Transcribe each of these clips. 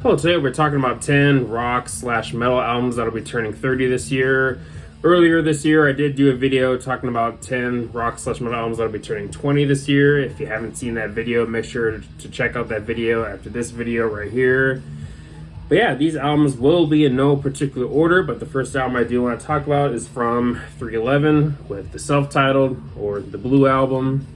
Hello, today we're talking about 10 rock/metal albums that'll be turning 30 this year. Earlier this year, I did do a video talking about 10 rock/metal albums that'll be turning 20 this year. If you haven't seen that video, make sure to check out that video after this video right here. But yeah, these albums will be in no particular order, but the first album I do want to talk about is from 311 with the self-titled, or the Blue Album.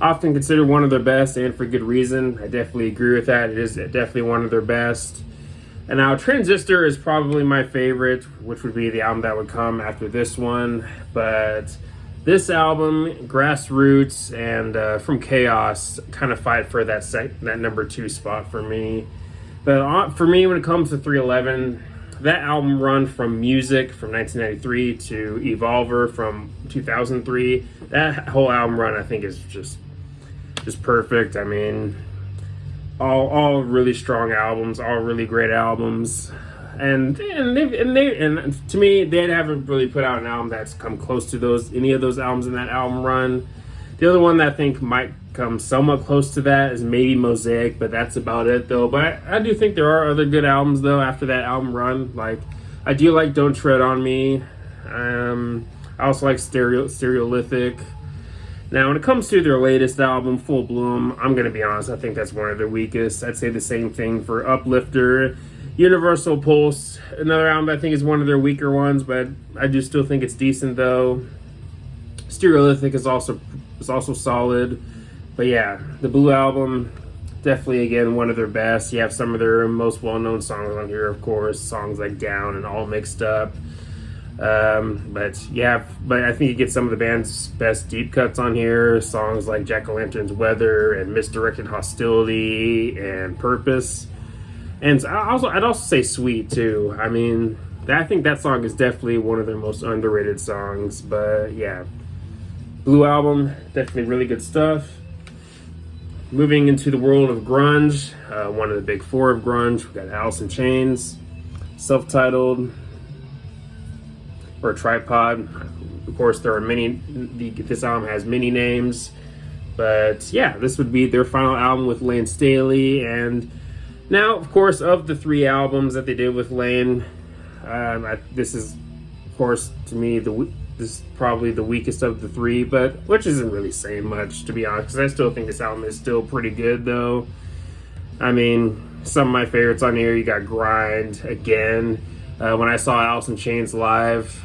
Often considered one of their best, and for good reason. I definitely agree with that. It is definitely one of their best. And now Transistor is probably my favorite, which would be the album that would come after this one. But this album, Grassroots, and From Chaos kind of fight for that number 2 spot for me. But for me, when it comes to 311, that album run from Music from 1993 to Evolver from 2003, that whole album run I think is just perfect. I mean, all really strong albums, all really great albums, and to me, they haven't really put out an album that's come close to any of those albums in that album run. The other one that I think might come somewhat close to that is maybe Mosaic, but that's about it though. But I do think there are other good albums though after that album run. Like, I do like Don't Tread on Me. I also like Stereolithic. Now, when it comes to their latest album, Full Bloom, I'm going to be honest, I think that's one of their weakest. I'd say the same thing for Uplifter. Universal Pulse, another album I think is one of their weaker ones, but I do still think it's decent though. Stereolithic is also solid. But yeah, the Blue Album, definitely again one of their best. You have some of their most well-known songs on here, of course, songs like Down and All Mixed Up. But I think you get some of the band's best deep cuts on here. Songs like Jack-O-Lantern's Weather and Misdirected Hostility and Purpose. And I'd also say Sweet too. I mean, I think that song is definitely one of their most underrated songs. But yeah, Blue Album, definitely really good stuff. Moving into the world of grunge, one of the big four of grunge, we got Alice in Chains, self-titled, or Tripod. Of course, there are this album has many names, but yeah, this would be their final album with Layne Staley. And now, of course, of the 3 albums that they did with Layne, this is, of course, to me, this is probably the weakest of the 3, but which isn't really saying much, to be honest, because I still think this album is still pretty good, though. I mean, some of my favorites on here, you got Grind, Again. When I saw Alice in Chains live,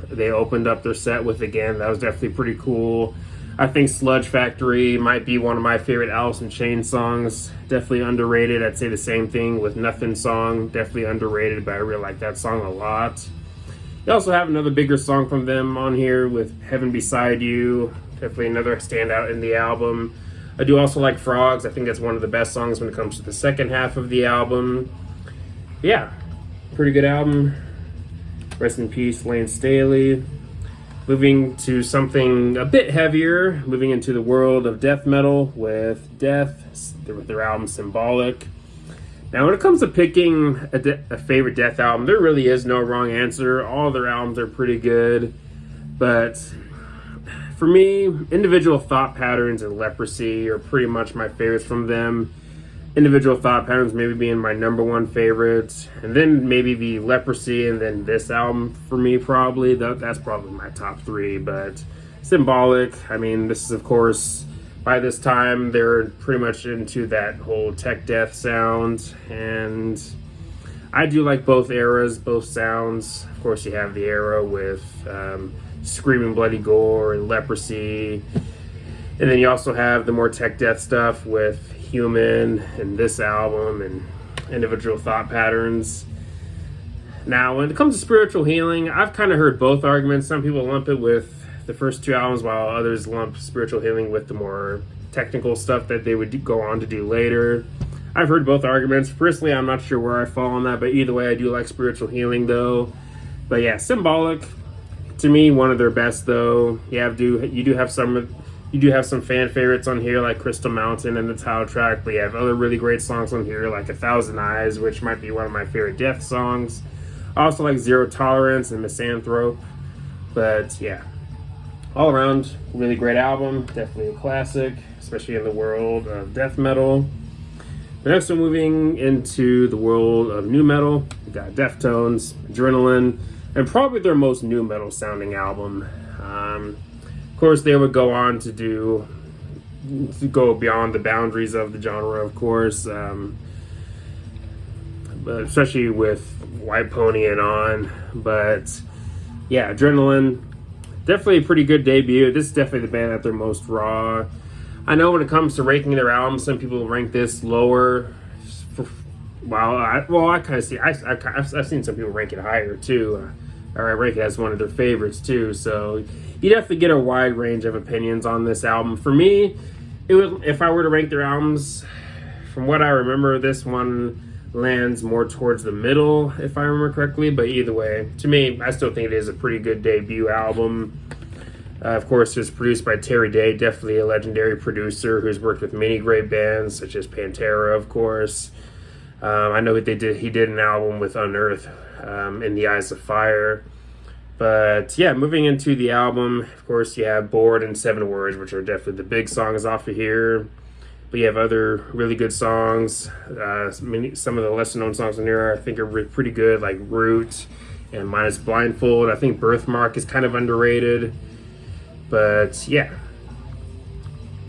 they opened up their set with Again. That was definitely pretty cool. I think Sludge Factory might be one of my favorite Alice in Chains songs. Definitely underrated. I'd say the same thing with Nothing Song. Definitely underrated, but I really like that song a lot. You also have another bigger song from them on here with Heaven Beside You. Definitely another standout in the album. I do also like Frogs. I think that's one of the best songs when it comes to the second half of the album. Yeah, pretty good album. Rest in peace, Layne Staley. Moving to something a bit heavier, moving into the world of death metal with Death, with their album Symbolic. Now, when it comes to picking a favorite Death album, there really is no wrong answer. All their albums are pretty good. But for me, Individual Thought Patterns and Leprosy are pretty much my favorites from them. Individual Thought Patterns maybe being my number 1 favorite, and then maybe the Leprosy, and then this album for me probably. That's probably my top 3, but Symbolic, I mean, this is, of course, by this time they're pretty much into that whole tech death sound, and I do like both eras, both sounds. Of course, you have the era with Screaming Bloody Gore and Leprosy, and then you also have the more tech death stuff with Human and this album and Individual Thought Patterns. Now, when it comes to spiritual healing, I've kind of heard both arguments. Some people lump it with the first 2 albums, while others lump spiritual healing with the more technical stuff that they would go on to do later. I've heard both arguments. Personally, I'm not sure where I fall on that, but either way, I do like spiritual healing though. But yeah, Symbolic, to me, one of their best though. You do have some fan favorites on here like Crystal Mountain and the title track, but you have other really great songs on here like A Thousand Eyes, which might be one of my favorite Death songs. I also like Zero Tolerance and Misanthrope. But yeah, all around, really great album. Definitely a classic, especially in the world of death metal. But next, we're moving into the world of nu metal. We got Deftones, Adrenaline, and probably their most nu metal sounding album. Of course, they would go on to go beyond the boundaries of the genre, of course, but especially with White Pony and on. But yeah, Adrenaline, definitely a pretty good debut. This is definitely the band at their most raw. I know when it comes to ranking their albums, some people rank this lower. I kind of see. I've seen some people rank it higher too, or I rank it as one of their favorites too. So you definitely get a wide range of opinions on this album. For me, it would, if I were to rank their albums, from what I remember, this one lands more towards the middle, if I remember correctly. But either way, to me, I still think it is a pretty good debut album. Of course, it's produced by Terry Day, definitely a legendary producer who's worked with many great bands, such as Pantera, of course. I know he did an album with Unearth, In the Eyes of Fire. But yeah, moving into the album, of course, you have Bored and 7 Words, which are definitely the big songs off of here. But you have other really good songs. Some of the lesser known songs on here I think are pretty good, like Root and Minus Blindfold. I think Birthmark is kind of underrated. But yeah,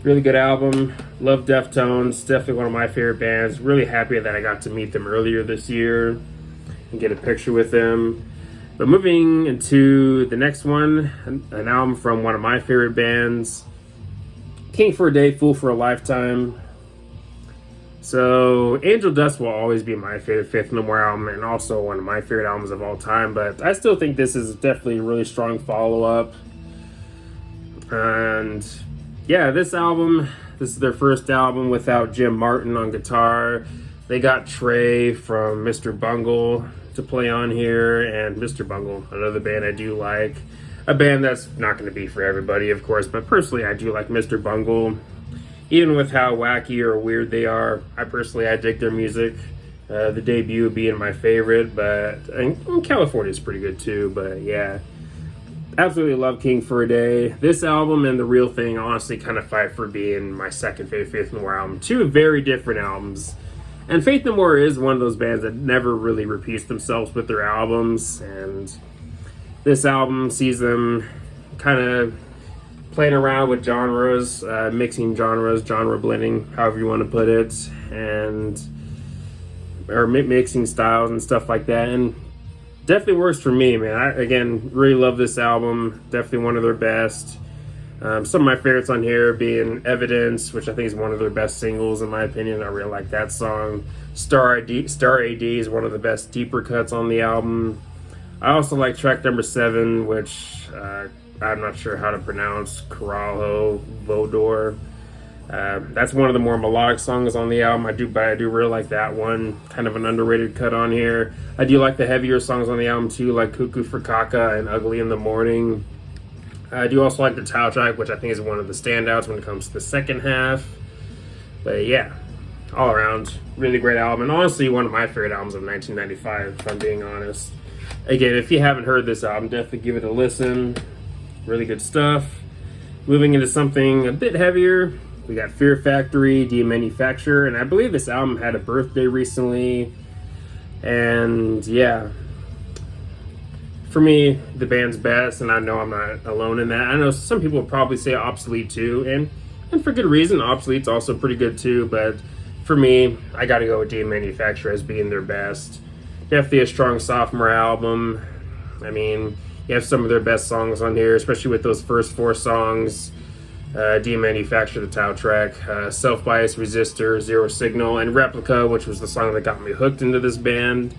really good album. Love Deftones. Definitely one of my favorite bands. Really happy that I got to meet them earlier this year and get a picture with them. But moving into the next one, an album from one of my favorite bands, King for a Day, Fool for a Lifetime. So Angel Dust will always be my favorite Faith No More album, and also one of my favorite albums of all time. But I still think this is definitely a really strong follow-up. And yeah, this is their first album without Jim Martin on guitar. They got Trey from Mr. Bungle to play on here, and Mr. Bungle, another band I do like. A band that's not going to be for everybody, of course, but personally I do like Mr. Bungle. Even with how wacky or weird they are, I dig their music. The debut being my favorite, but and California is pretty good too, but yeah. Absolutely love King for a Day. This album and The Real Thing honestly kind of fight for being my second favorite Faith No More album. Two very different albums. And Faith No More is one of those bands that never really repeats themselves with their albums. And this album sees them kind of playing around with genres, mixing genres, genre blending, however you want to put it, or mixing styles and stuff like that. And definitely works for me, man. I, again, really love this album. Definitely one of their best. Some of my favorites on here being Evidence, which I think is one of their best singles, in my opinion. I really like that song. Star AD is one of the best deeper cuts on the album. I also like track number 7, which I'm not sure how to pronounce, Coralho Vodor. That's one of the more melodic songs on the album. I do really like that one. Kind of an underrated cut on here. I do like the heavier songs on the album too, like Cuckoo for Kaka and Ugly in the Morning. I do also like the title track, which I think is one of the standouts when it comes to the second half. But yeah, all around, really great album. And honestly, one of my favorite albums of 1995, if I'm being honest. Again, if you haven't heard this album, definitely give it a listen. Really good stuff. Moving into something a bit heavier, we got Fear Factory, Demanufacture, and I believe this album had a birthday recently. And yeah, for me, the band's best, and I know I'm not alone in that. I know some people will probably say Obsolete too, and for good reason. Obsolete's also pretty good too, but for me, I gotta go with Demanufacture as being their best. Definitely a strong sophomore album. I mean, you have some of their best songs on here, especially with those first 4 songs. Demanufacture, the title track, Self-Bias, Resistor, Zero Signal, and Replica, which was the song that got me hooked into this band.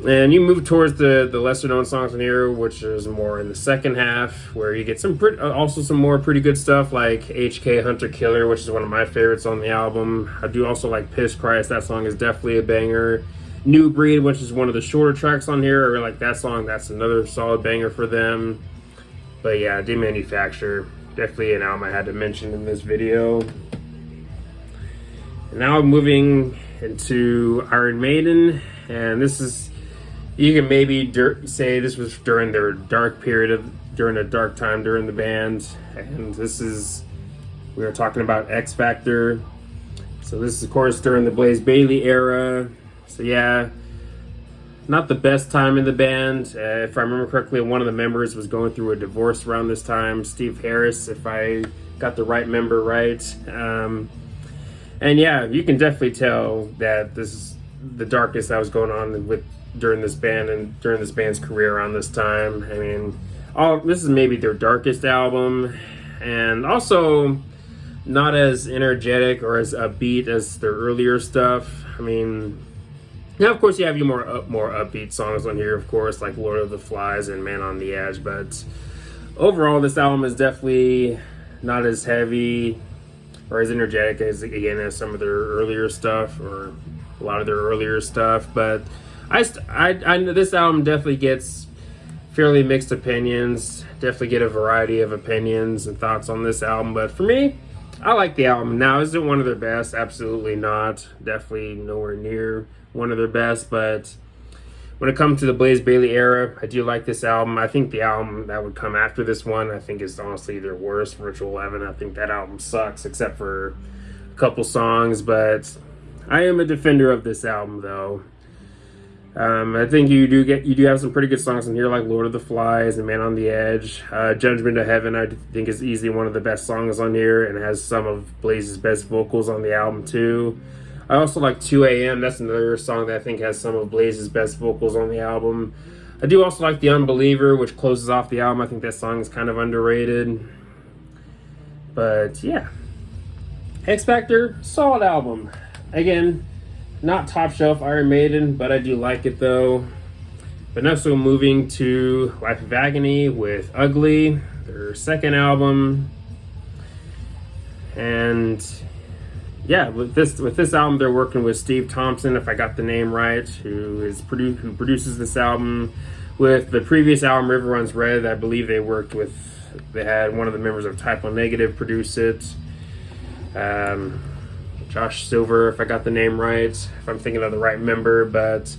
And you move towards the lesser known songs on here, which is more in the second half, where you get some more pretty good stuff like HK Hunter Killer, which is one of my favorites on the album. I do also like Piss Christ. That song is definitely a banger. New Breed, which is one of the shorter tracks on here. I really like that song. That's another solid banger for them. But yeah, Demanufacture, definitely an album I had to mention in this video. And now I'm moving into Iron Maiden, and this is, you can maybe say this was during their dark period during a dark time during the band. And this is, we are talking about X Factor. So this is, of course, during the Blaze Bayley era. So yeah, not the best time in the band. If I remember correctly, one of the members was going through a divorce around this time, Steve Harris, if I got the right member right. And yeah, you can definitely tell that this is the darkness that was going on during this band and during this band's career around this time. I mean, this is maybe their darkest album, and also not as energetic or as upbeat as their earlier stuff. I mean, now of course you have your more upbeat songs on here, of course, like Lord of the Flies and Man on the Edge, but overall this album is definitely not as heavy or as energetic as some of their earlier stuff, or a lot of their earlier stuff. But I know this album definitely gets fairly mixed opinions. Definitely get a variety of opinions and thoughts on this album. But for me, I like the album. Now, is it one of their best? Absolutely not. Definitely nowhere near one of their best. But when it comes to the Blaze Bayley era, I do like this album. I think the album that would come after this one, I think, is honestly their worst, Virtual Eleven. I think that album sucks, except for a couple songs. But I am a defender of this album, though. I think you do have some pretty good songs in here, like Lord of the Flies and Man on the Edge. Judgment of Heaven, I think, is easily one of the best songs on here, and has some of Blaze's best vocals on the album too. I also like 2 AM. That's another song that I think has some of Blaze's best vocals on the album. I do also like The Unbeliever, which closes off the album. I think that song is kind of underrated. But yeah, X Factor, solid album. Again, not top shelf Iron Maiden, but I do like it though. But now, so moving to Life of Agony with Ugly, their second album. And yeah, with this album, they're working with Steve Thompson, if I got the name right, who produces this album. With the previous album, River Runs Red, I believe they had one of the members of Type O Negative produce it. Josh Silver, if I got the name right, if I'm thinking of the right member. But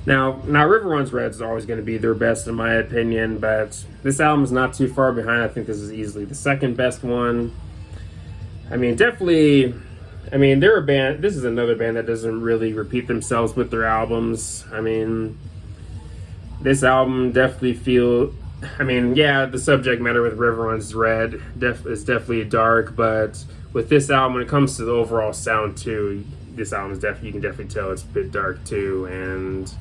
now River Runs Red is always going to be their best in my opinion, but this album is not too far behind. I think this is easily the second best one. I mean, definitely, they're a band. This is another band that doesn't really repeat themselves with their albums. I mean, this album definitely the subject matter with River Runs Red is definitely dark, but with this album, when it comes to the overall sound too, this album is you can definitely tell it's a bit dark too. And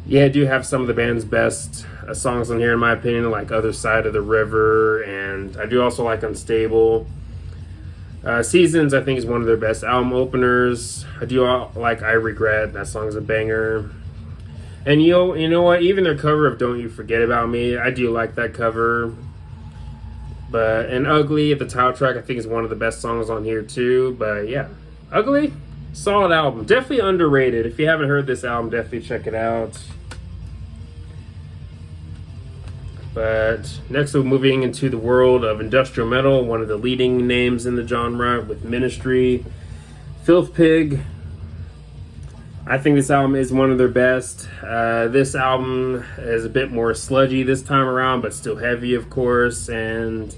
yeah, I do have some of the band's best songs on here in my opinion, like Other Side of the River, and I do also like Unstable. Seasons, I think, is one of their best album openers. I do like I Regret. That song's a banger. And you know what? Even their cover of Don't You Forget About Me, I do like that cover. And Ugly, at the title track, I think is one of the best songs on here too. But yeah, Ugly, solid album. Definitely underrated. If you haven't heard this album, definitely check it out. But next, we're moving into the world of industrial metal, one of the leading names in the genre with Ministry. Filth Pig, I think this album is one of their best. This album is a bit more sludgy this time around, but still heavy, of course. And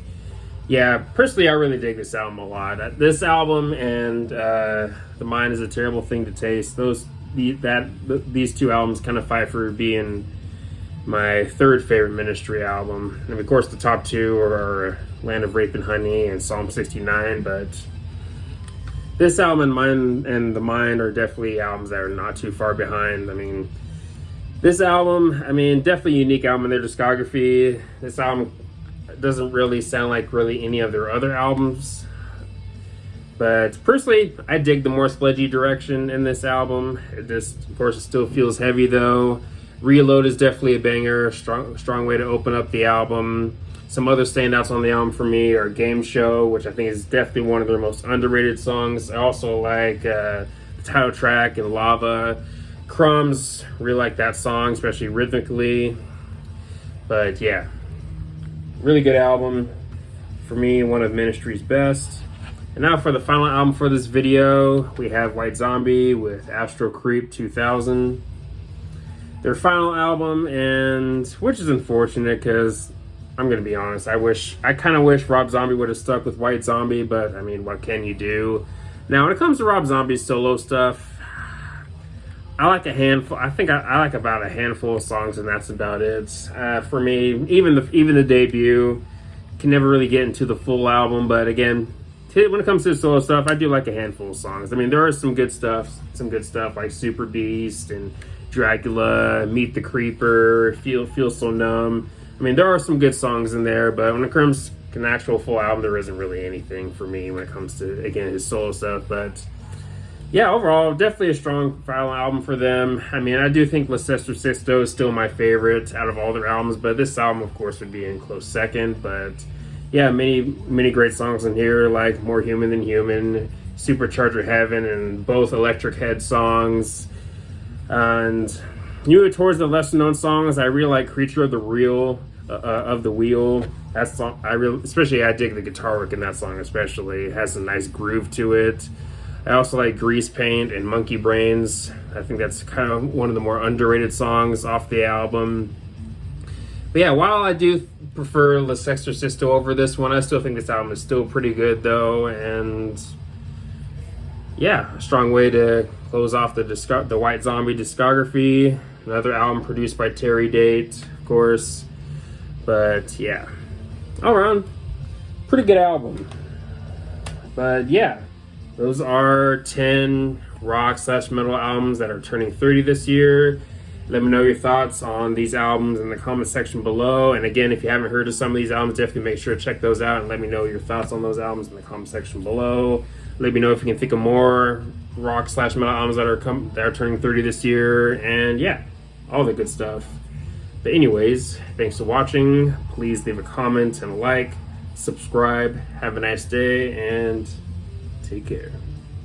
yeah, personally, I really dig this album a lot. This album and The Mind is a Terrible Thing to Taste, these two albums kind of fight for being my third favorite Ministry album. And of course, the top two are Land of Rape and Honey and Psalm 69, but this album and The Mind are definitely albums that are not too far behind. I mean, this album, definitely a unique album in their discography. This album doesn't really sound like really any of their other albums. But personally, I dig the more sludgy direction in this album. Of course, it still feels heavy though. Reload is definitely a banger, strong way to open up the album. Some other standouts on the album for me are Game Show, which I think is definitely one of their most underrated songs. I also like the title track and Lava. Crumbs, really like that song, especially rhythmically. But yeah, really good album. For me, one of Ministry's best. And now for the final album for this video, we have White Zombie with Astro Creep 2000. Their final album, and which is unfortunate because I'm gonna be honest, I kind of wish Rob Zombie would have stuck with White Zombie, but what can you do? Now, when it comes to Rob Zombie's solo stuff, I like a handful. I think I like about a handful of songs, and that's about it. For me, even the debut can never really get into the full album. But again, when it comes to the solo stuff, I do like a handful of songs. I mean, there are some good stuff like Super Beast and Dracula, Meet the Creeper, Feel So Numb. I mean, there are some good songs in there, but when it comes to an actual full album, there isn't really anything for me when it comes to, again, his solo stuff. But yeah, overall, definitely a strong final album for them. I mean, I do think La Sexta Sisto is still my favorite out of all their albums, but this album, of course, would be in close second. But yeah, many great songs in here, like More Human Than Human, Supercharger Heaven, and both Electric Head songs. And towards the lesser known songs, I really like Creature of the Wheel. That song, especially I dig the guitar work in that song. Especially, it has a nice groove to it. I also like Grease Paint and Monkey Brains. I think that's kind of one of the more underrated songs off the album. But yeah, while I do prefer La Sexta Sisto over this one, I still think this album is still pretty good though. And yeah, a strong way to close off the White Zombie discography. Another album produced by Terry Date, of course. But yeah, all around, pretty good album. But yeah, those are 10 rock/metal albums that are turning 30 this year. Let me know your thoughts on these albums in the comment section below. And again, if you haven't heard of some of these albums, definitely make sure to check those out and let me know your thoughts on those albums in the comment section below. Let me know if you can think of more rock/metal albums that are turning 30 this year. And yeah, all the good stuff. But anyways, thanks for watching. Please leave a comment and a like, subscribe. Have a nice day, and take care.